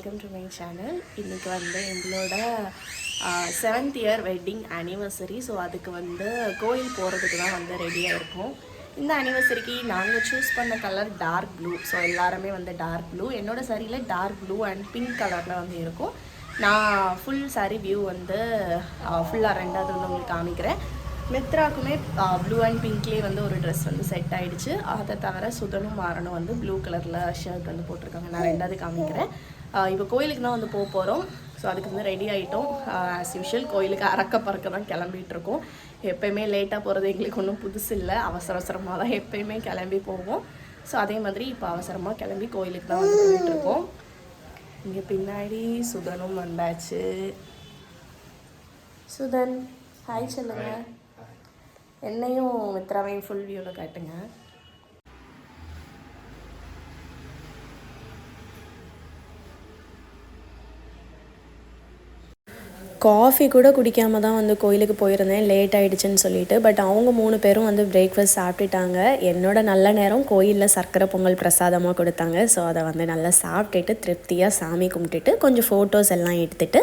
Welcome to my channel. இன்றைக்கி வந்து எங்களோட 7th year wedding anniversary. So அதுக்கு வந்து கோயில் போகிறதுக்கு தான் வந்து ரெடியாக இருக்கும். இந்த ஆனிவர்சரிக்கு நாங்கள் சூஸ் பண்ண கலர் டார்க் ப்ளூ. ஸோ எல்லாருமே வந்து டார்க் ப்ளூ. என்னோட சாரியில் டார்க் ப்ளூ அண்ட் பிங்க் கலரில் வந்து இருக்கும். நான் ஃபுல் சாரி வியூ வந்து ஃபுல்லாக ரெண்டாவது வந்து உங்களுக்கு காமிக்கிறேன். மித்ராக்குமே ப்ளூ அண்ட் பிங்க்லேயே வந்து ஒரு ட்ரெஸ் வந்து செட் ஆகிடுச்சு. அதை தவிர சுதனும் மாறனும் வந்து ப்ளூ கலரில் ஷர்ட் வந்து போட்டிருக்காங்க. நான் ரெண்டாவது காமிக்கிறேன். இப்போ கோயிலுக்கு தான் வந்து போகிறோம். ஸோ அதுக்கு வந்து ரெடி ஆகிட்டோம். ஆஸ் யூஷுவல் கோயிலுக்கு அறக்க பறக்க தான் கிளம்பிகிட்ருக்கோம். எப்போயுமே லேட்டாக போகிறது எங்களுக்கு ஒன்றும் புதுசு இல்லை. அவசரமாக தான் எப்போயுமே கிளம்பி போவோம். ஸோ அதே மாதிரி இப்போ அவசரமாக கிளம்பி கோயிலுக்கு தான் வந்து போயிட்டுருக்கோம். இங்கே பின்னாடி சுதனும் வந்தாச்சு. சுதன் ஹாய் சொல்லுங்க. என்னையும் மித்ராவையும் ஃபுல் வியூவில் காட்டுங்க. காஃபி கூட குடிக்காமல் தான் வந்து கோயிலுக்கு போயிருந்தேன், லேட் ஆகிடுச்சின்னு சொல்லிட்டு. பட் அவங்க 3 பேரும் வந்து பிரேக்ஃபாஸ்ட் சாப்பிட்டுட்டாங்க. என்னோட நல்ல நேரம் கோயிலில் சர்க்கரை பொங்கல் பிரசாதமாக கொடுத்தாங்க. ஸோ அதை வந்து நல்லா சாப்பிட்டுட்டு திருப்தியாக சாமி கும்பிட்டுட்டு கொஞ்சம் ஃபோட்டோஸ் எல்லாம் எடுத்துகிட்டு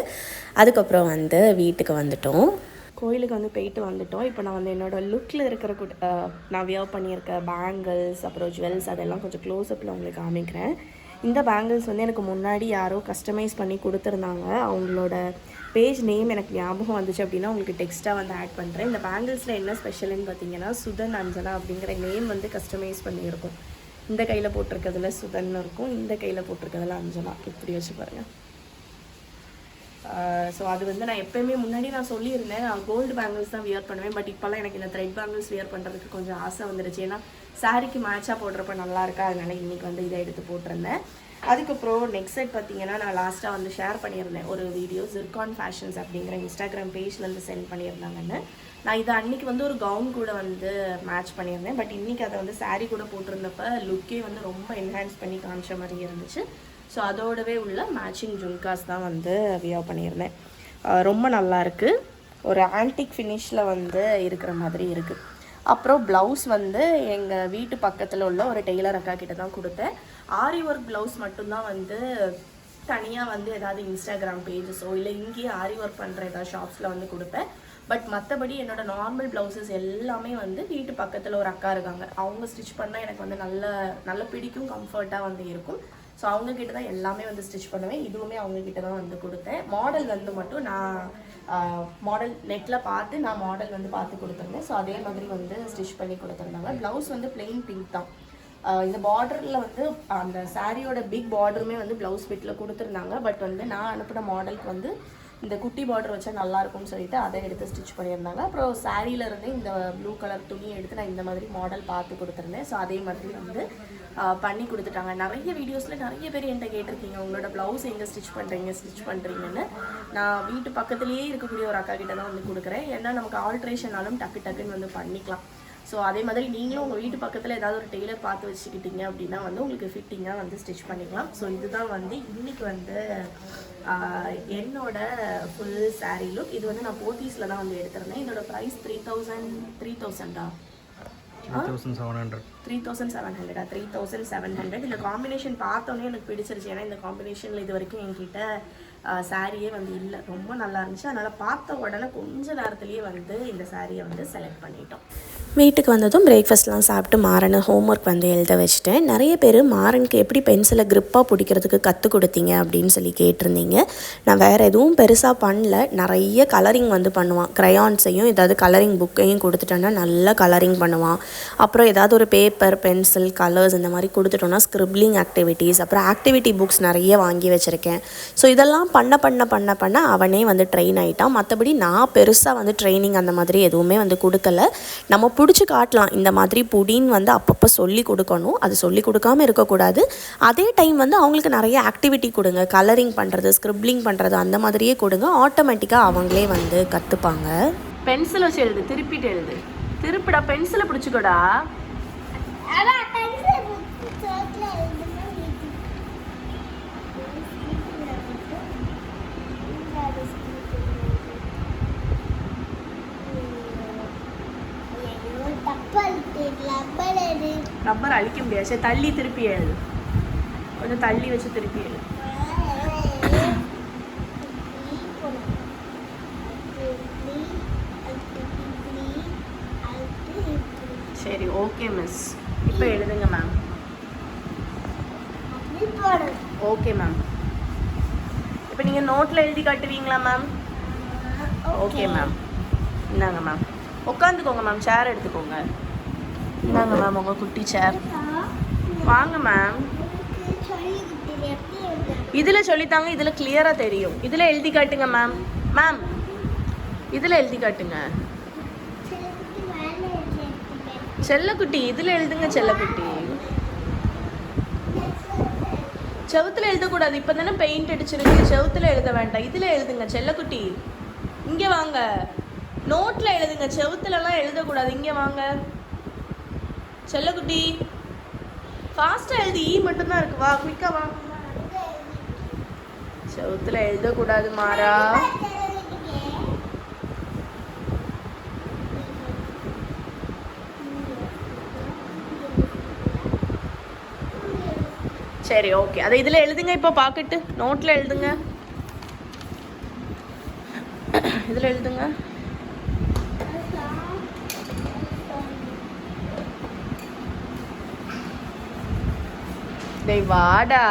அதுக்கப்புறம் வந்து வீட்டுக்கு வந்துட்டோம். கோயிலுக்கு வந்து போயிட்டு வந்துட்டோம். இப்போ நான் வந்து என்னோடய லுக்கில் இருக்கிற நான் வியர் பண்ணியிருக்க பேங்கிள்ஸ் அப்புறம் ஜுவல்ஸ் அதெல்லாம் கொஞ்சம் க்ளோஸ்அப்பில் உங்களுக்கு காமிக்கிறேன். இந்த பேங்கிள்ஸ் வந்து எனக்கு முன்னாடி யாரோ கஸ்டமைஸ் பண்ணி கொடுத்துருந்தாங்க. அவங்களோட பேஜ் நேம் எனக்கு ஞாபகம் வந்துச்சு அப்படின்னா உங்களுக்கு டெக்ஸ்ட்டாக வந்து ஆட் பண்ணுறேன். இந்த பேங்கிள்ஸில் என்ன ஸ்பெஷல்னு பார்த்தீங்கன்னா சுதன் அஞ்சனா அப்படிங்கிற நேம் வந்து கஸ்டமைஸ் பண்ணியிருக்கும். இந்த கையில் போட்டிருக்கிறதுல சுதன் இருக்கும், இந்த கையில் போட்டிருக்கிறதுல அஞ்சனா. இப்படி வச்சு பாருங்கள். ஸோ அது வந்து நான் எப்போயுமே முன்னாடி நான் சொல்லியிருந்தேன், நான் கோல்டு பேங்கிள்ஸ் தான் வியர் பண்ணுவேன். பட் இப்போல்லாம் எனக்கு இந்த த்ரெட் பேங்கிள்ஸ் வியர் பண்ணுறதுக்கு கொஞ்சம் ஆசை வந்துடுச்சு. ஏன்னா சாரிக்கு மேட்சாக போடுறப்ப நல்லா இருக்கா, அதனால இன்றைக்கி வந்து இதை எடுத்து போட்டிருந்தேன். அதுக்கப்புறம் நெக்ஸ்ட் செட் பார்த்தீங்கன்னா நான் லாஸ்ட்டாக வந்து ஷேர் பண்ணியிருந்தேன் ஒரு வீடியோ. ஜிர்கான் ஃபேஷன்ஸ் அப்படிங்கிற இன்ஸ்டாகிராம் பேஜ்லேருந்து சென்ட் பண்ணியிருந்தாங்கன்னு. நான் இதை அன்றைக்கி வந்து ஒரு கவுன் கூட வந்து மேட்ச் பண்ணியிருந்தேன். பட் இன்றைக்கி அதை வந்து சாரீ கூட போட்டிருந்தப்ப லுக்கே வந்து ரொம்ப என்ஹான்ஸ் பண்ணி காமிச்ச மாதிரி இருந்துச்சு. ஸோ அதோடவே உள்ள மேட்சிங் ஜும்காஸ் தான் வந்து வியர் பண்ணியிருந்தேன். ரொம்ப நல்லாயிருக்கு. ஒரு ஆன்டிக் ஃபினிஷில் வந்து இருக்கிற மாதிரி இருக்குது. அப்புறம் ப்ளவுஸ் வந்து எங்கள் வீட்டு பக்கத்தில் உள்ள ஒரு டெய்லர் அக்கா கிட்ட தான் கொடுத்தேன். ஆரி ஒர்க் ப்ளவுஸ் மட்டும்தான் வந்து தனியாக வந்து ஏதாவது இன்ஸ்டாகிராம் பேஜஸோ இல்லை இங்கேயே ஆரி ஒர்க் பண்ணுற ஏதாவது ஷாப்ஸில் வந்து கொடுப்பேன். பட் மற்றபடி என்னோடய நார்மல் ப்ளவுசஸ் எல்லாமே வந்து வீட்டு பக்கத்தில் ஒரு அக்கா இருக்காங்க. அவங்க ஸ்டிச் பண்ணால் எனக்கு வந்து நல்ல பிடிக்கும், கம்ஃபர்ட்டாக வந்து இருக்கும். ஸோ அவங்கக்கிட்ட தான் எல்லாமே வந்து ஸ்டிச் பண்ணுவேன். இதுவுமே அவங்கக்கிட்ட தான் வந்து கொடுத்தேன். மாடல் வந்து மட்டும் நான் மாடல் நெட்டில் பார்த்து நான் மாடல் வந்து பார்த்து கொடுத்துருந்தேன். ஸோ அதே மாதிரி வந்து ஸ்டிச் பண்ணி கொடுத்துருந்தாங்க. ப்ளவுஸ் வந்து பிளெயின் பிங்க் தான். இந்த பார்டரில் வந்து அந்த சாரியோட பிக் பார்டருமே வந்து ப்ளவுஸ் பிட்டில் கொடுத்துருந்தாங்க. பட் வந்து நான் அனுப்பின மாடலுக்கு வந்து இந்த குட்டி பார்டர் வச்சா நல்லாயிருக்கும்னு சொல்லிட்டு அதை எடுத்து ஸ்டிச் பண்ணியிருந்தாங்க. அப்புறம் சாரியிலேருந்து இந்த ப்ளூ கலர் துணியை எடுத்து நான் இந்த மாதிரி மாடல் பார்த்து கொடுத்துருந்தேன். ஸோ அதே மாதிரி வந்து பண்ணி கொடுத்துட்டாங்க. நிறைய வீடியோஸில் நிறைய பேர் என்கிட்ட கேட்டிருக்கீங்க உங்களோட ப்ளவுஸ் எங்கே ஸ்டிச் பண்ணுறீங்கன்னு. நான் வீட்டு பக்கத்துலேயே இருக்கக்கூடிய ஒரு அக்கா கிட்ட தான் வந்து கொடுக்குறேன். ஏன்னா நமக்கு ஆல்ட்ரேஷனாலும் டக்குன்னு வந்து பண்ணிக்கலாம். ஸோ அதே மாதிரி நீங்களும் உங்கள் வீட்டு பக்கத்தில் ஏதாவது ஒரு டெய்லர் பார்த்து வச்சுக்கிட்டீங்க அப்படின்னா வந்து உங்களுக்கு ஃபிட்டிங்காக வந்து ஸ்டிச் பண்ணிக்கலாம். ஸோ இதுதான் வந்து இன்றைக்கி வந்து என்னோட ஃபுல் சாரீ லுக். இது வந்து நான் போத்தீஸில் தான் வந்து எடுத்திருந்தேன். இதோட ப்ரைஸ் 3,000 3,700. இந்த காம்பினேஷன் பார்த்தோன்னே எனக்கு பிடிச்சிருச்சு. ஏன்னா இந்த காம்பினேஷனில் இது வரைக்கும் என்கிட்ட சாரியே வந்து இல்லை. ரொம்ப நல்லா இருந்துச்சு. அதனால் பார்த்த உடனே கொஞ்ச நேரத்துலேயே வந்து இந்த சாரியை வந்து செலக்ட் பண்ணிட்டோம். வீட்டுக்கு வந்ததும் பிரேக்ஃபாஸ்ட்லாம் சாப்பிட்டு மாறனை ஹோம்ஒர்க் வந்து எழுத வச்சுட்டேன். நிறைய பேர் மாறனுக்கு எப்படி பென்சிலை க்ரிப்பாக பிடிக்கிறதுக்கு கற்றுக் கொடுத்தீங்க அப்படின்னு சொல்லி கேட்டிருந்தீங்க. நான் வேறு எதுவும் பெருசாக பண்ணல. நிறைய கலரிங் வந்து பண்ணுவான். க்ரையான்ஸையும் ஏதாவது கலரிங் புக்கையும் கொடுத்துட்டோன்னா நல்லா கலரிங் பண்ணுவான். அப்புறம் ஏதாவது ஒரு பேப்பர், பென்சில், கலர்ஸ் இந்த மாதிரி கொடுத்துட்டோன்னா ஸ்க்ரிப்லிங் ஆக்டிவிட்டீஸ், அப்புறம் ஆக்டிவிட்டி புக்ஸ் நிறைய வாங்கி வச்சுருக்கேன். ஸோ இதெல்லாம் பண்ண அவனே வந்து ட்ரெயின் ஆகிட்டான். மற்றபடி நான் பெருசாக வந்து ட்ரைனிங் அந்த மாதிரி எதுவுமே வந்து கொடுக்கல. நம்ம பிடிச்சி காட்டலாம். இந்த மாதிரி புடின்னு வந்து அப்பப்போ சொல்லி கொடுக்கணும். அது சொல்லி கொடுக்காமல் இருக்கக்கூடாது. அதே டைம் வந்து அவங்களுக்கு நிறைய ஆக்டிவிட்டி கொடுங்க. கலரிங் பண்ணுறது, ஸ்க்ரிப்லிங் பண்ணுறது அந்த மாதிரியே கொடுங்க. ஆட்டோமேட்டிக்காக அவங்களே வந்து கற்றுப்பாங்க. பென்சில் வச்சு எழுது, திருப்பிட்டு எழுது. திருப்பிடா, பென்சிலை பிடிச்சிக்கோடா. ரப்பர் அழிக்க முடியாது. சரி தள்ளி திருப்பி எழுது. கொஞ்சம் தள்ளி வச்சு திருப்பி எழுது. சரி ஓகே மிஸ். இப்போ எழுதுங்க மேம். Okay ma'am. இப்போ நீங்கள் நோட்டில் எழுதி காட்டுவீங்களா மேம்? Okay ma'am. இந்தாங்க மேம், உட்காந்துக்கோங்க மேம், சேர் எடுத்துக்கோங்க. இந்தாங்க மேம் உங்கள் குட்டி சேர். வாங்க மேம். இதில் சொல்லித்தாங்க, இதில் கிளியராக தெரியும். இதில் எழுதி காட்டுங்க மேம். மேம் இதில் எழுதி காட்டுங்க. செல்லக்குட்டி இதில் எழுதுங்க. செல்லக்குட்டி செவுத்துல எழுதக்கூடாது. இப்போ தானே பெயிண்ட் அடிச்சிருக்கு, செவுத்துல எழுத வேண்டாம். இதில் எழுதுங்க செல்லக்குட்டி. இங்கே வாங்க, நோட்டில் எழுதுங்க, செவுத்துலலாம் எழுதக்கூடாது. இங்கே வாங்க செல்லக்குட்டி, ஃபாஸ்ட்டாக எழுதி. ஈ மட்டும்தான் இருக்கு, வா குயிக்கா வா. செவுத்துல எழுதக்கூடாது மாறா. சரி ஓகே, அதை இதில் எழுதுங்க. இப்போ பாக்கெட்டு நோட்டில் எழுதுங்க. இதில் எழுதுங்க. டேய் வாடா.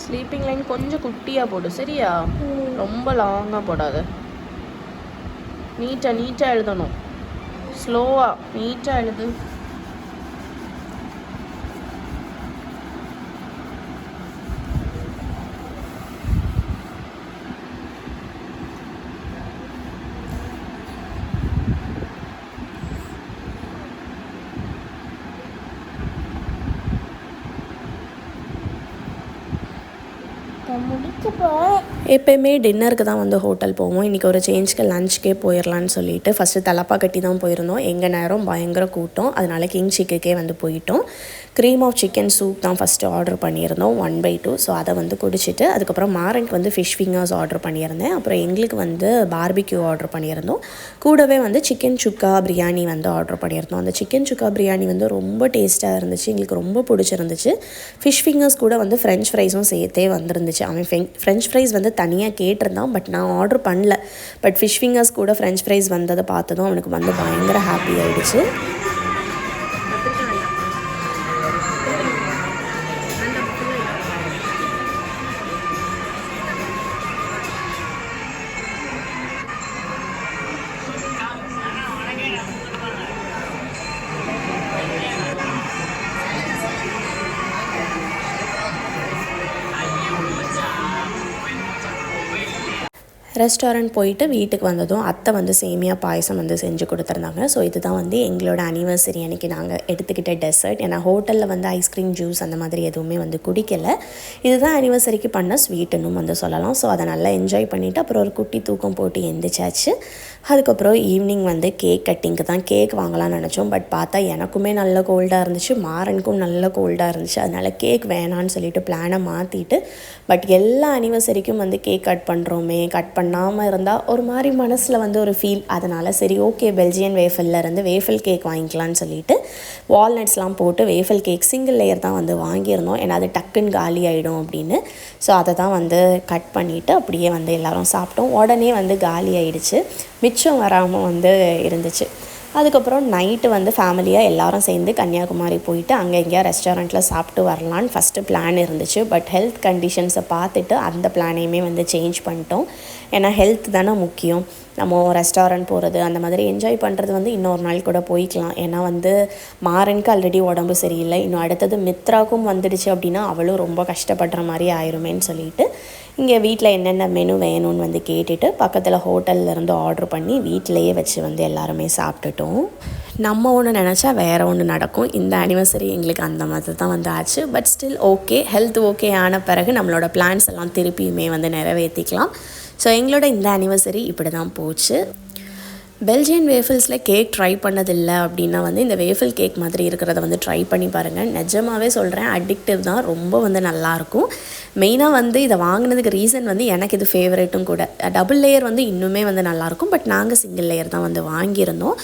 ஸ்லீப்பிங் லைன் கொஞ்சம் குட்டியாக போடு சரியா, ரொம்ப லாங்காக போடாத. நீட்டாக எழுதணும், ஸ்லோவாக நீட்டாக எழுது. எப்போயுமே டின்னருக்கு தான் வந்து ஹோட்டல் போவோம். இன்றைக்கி ஒரு சேஞ்சுக்கு லஞ்சுக்கே போயிடலான்னு சொல்லிட்டு ஃபஸ்ட்டு தலப்பா கட்டி தான் போயிருந்தோம். எங்கள் நேரம் பயங்கர கூட்டம், அதனால் கிங் சிக்குக்கே வந்து போயிட்டோம். க்ரீம் ஆஃப் சிக்கன் சூப் தான் ஃபஸ்ட்டு ஆர்டர் பண்ணியிருந்தோம் 1/2. ஸோ அதை வந்து குடிச்சிட்டு அதுக்கப்புறம் மாரனுக்கு வந்து ஃபிஷ் ஃபிங்கர்ஸ் ஆர்டர் பண்ணியிருந்தேன். அப்புறம் எங்களுக்கு வந்து பார்பிக்யூ ஆர்டர் பண்ணியிருந்தோம். கூடவே வந்து சிக்கன் சுக்கா பிரியாணி வந்து ஆர்டர் பண்ணியிருந்தோம். அந்த சிக்கன் சுக்கா பிரியாணி வந்து ரொம்ப டேஸ்ட்டாக இருந்துச்சு, எங்களுக்கு ரொம்ப பிடிச்சிருந்துச்சு. ஃபிஷ் ஃபிங்கர்ஸ் கூட வந்து ஃப்ரெஞ்ச் ஃப்ரைஸும் சேர்த்தே வந்துருந்துச்சு. அவன் ஃப்ரெஞ்ச் ஃப்ரைஸ் வந்து தனியாக கேட்டிருந்தான், பட் நான் ஆர்டர் பண்ணல. பட் ஃபிஷ் ஃபிங்கர்ஸ் கூட ஃப்ரெஞ்ச் ஃப்ரைஸ் வந்ததை பார்த்ததும் அவனுக்கு வந்து பயங்கர ஹாப்பி ஆகிடுச்சு. ரெஸ்டாரண்ட் போயிட்டு வீட்டுக்கு வந்ததும் அத்தை வந்து சேமியா பாயசம் வந்து செஞ்சு கொடுத்துருந்தாங்க. ஸோ இதுதான் வந்து எங்களோட அனிவர்சரி அன்றைக்கி நாங்கள் எடுத்துக்கிட்ட டெசர்ட். ஏன்னா ஹோட்டலில் வந்து ஐஸ்கிரீம் ஜூஸ் அந்த மாதிரி எதுவுமே வந்து குடிக்கலை. இதுதான் அனிவர்சரிக்கு பண்ண ஸ்வீட்டுன்னு வந்து சொல்லலாம். ஸோ அதை நல்லா என்ஜாய் பண்ணிவிட்டு அப்புறம் ஒரு குட்டி தூக்கம் போட்டு எந்திரிச்சாச்சு. அதுக்கப்புறம் ஈவினிங் வந்து கேக் கட்டிங்க்கு தான் கேக் வாங்கலாம்னு நினச்சோம். பட் பார்த்தா எனக்குமே நல்ல கோல்டாக இருந்துச்சு, மாறனுக்கும் நல்ல கோல்டாக இருந்துச்சு. அதனால் கேக் வேணான்னு சொல்லிட்டு பிளானை மாற்றிட்டு, பட் எல்லா அனிவர்சரிக்கும் வந்து கேக் கட் பண்ணுறோமே, கட் பண்ணாமல் இருந்தால் ஒரு மாதிரி மனசில் வந்து ஒரு ஃபீல். அதனால் சரி ஓகே பெல்ஜியன் வேஃபலில் இருந்து வேஃபல் கேக் வாங்கிக்கலான்னு சொல்லிட்டு வால்நட்ஸ்லாம் போட்டு வேஃபல் கேக் சிங்கிள் லேயர் தான் வந்து வாங்கியிருந்தோம். ஏன்னா அது டக்குன்னு காலி ஆகிடும் அப்படின்னு. ஸோ அதை தான் வந்து கட் பண்ணிவிட்டு அப்படியே வந்து எல்லோரும் சாப்பிட்டோம். உடனே வந்து காலி ஆகிடுச்சு, மிச்சம் வராமல் வந்து இருந்துச்சு. அதுக்கப்புறம் நைட்டு வந்து ஃபேமிலியாக எல்லோரும் சேர்ந்து கன்னியாகுமரி போயிட்டு அங்கே எங்கேயா ரெஸ்டாரண்ட்டில் சாப்பிட்டு வரலான்னு ஃபஸ்ட்டு பிளான் இருந்துச்சு. பட் ஹெல்த் கண்டிஷன்ஸை பார்த்துட்டு அந்த பிளானையுமே வந்து சேஞ்ச் பண்ணிட்டோம். ஏன்னா ஹெல்த் தானே முக்கியம். நம்ம ரெஸ்டாரண்ட் போகிறது அந்த மாதிரி என்ஜாய் பண்ணுறது வந்து இன்னொரு நாள் கூட போய்க்கலாம். ஏன்னா வந்து மாறனுக்கு ஆல்ரெடி உடம்பு சரியில்லை, இன்னும் அடுத்தது மித்ராக்கும் வந்துடுச்சு அப்படின்னா அவளும் ரொம்ப கஷ்டப்படுற மாதிரி ஆயிருமேன்னு சொல்லிட்டு இங்கே வீட்டில் என்னென்ன மெனு வேணும்னு வந்து கேட்டுட்டு பக்கத்தில் ஹோட்டல்லேருந்து ஆர்டர் பண்ணி வீட்டிலையே வச்சு வந்து எல்லாருமே சாப்பிட்டுட்டோம். நம்ம ஒன்று நினச்சா வேறு ஒன்று நடக்கும். இந்த அனிவர்சரி எங்களுக்கு அந்த மாதிரி தான் வந்து ஆச்சு. But still okay, health okay ஆன பிறகு நம்மளோட பிளான்ஸ் எல்லாம் திருப்பியுமே வந்து நிறைவேற்றிக்கலாம். ஸோ எங்களோட இந்த ஆனிவர்சரி இப்படி தான் போச்சு. பெல்ஜியன் வேஃபிள்ஸில் கேக் ட்ரை பண்ணதில்லை அப்படின்னா வந்து இந்த வேஃபிள் கேக் மாதிரி இருக்கிறத வந்து ட்ரை பண்ணி பாருங்கள். நிஜமாகவே சொல்கிறேன், அடிக்டிவ் தான், ரொம்ப வந்து நல்லாயிருக்கும். மெயினாக வந்து இதை வாங்கினதுக்கு ரீசன் வந்து எனக்கு இது ஃபேவரேட்டும் கூட. டபுள் லேயர் வந்து இன்னுமே வந்து நல்லாயிருக்கும், பட் நாங்கள் சிங்கிள் லேயர் தான் வந்து வாங்கியிருந்தோம்.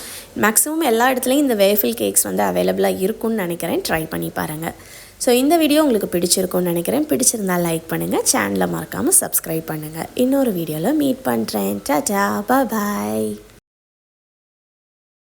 மேக்ஸிமம் எல்லா இடத்துலையும் இந்த வேஃபிள் கேக்ஸ் வந்து அவைலபிளாக இருக்கும்னு நினைக்கிறேன். ட்ரை பண்ணி பாருங்கள். ஸோ இந்த வீடியோ உங்களுக்கு பிடிச்சிருக்கும்னு நினைக்கிறேன். பிடிச்சிருந்தால் லைக் பண்ணுங்கள், சேனலை மறக்காமல் சப்ஸ்கிரைப் பண்ணுங்கள். இன்னொரு வீடியோவில் மீட் பண்ணுறேன். டாடா, பாய்.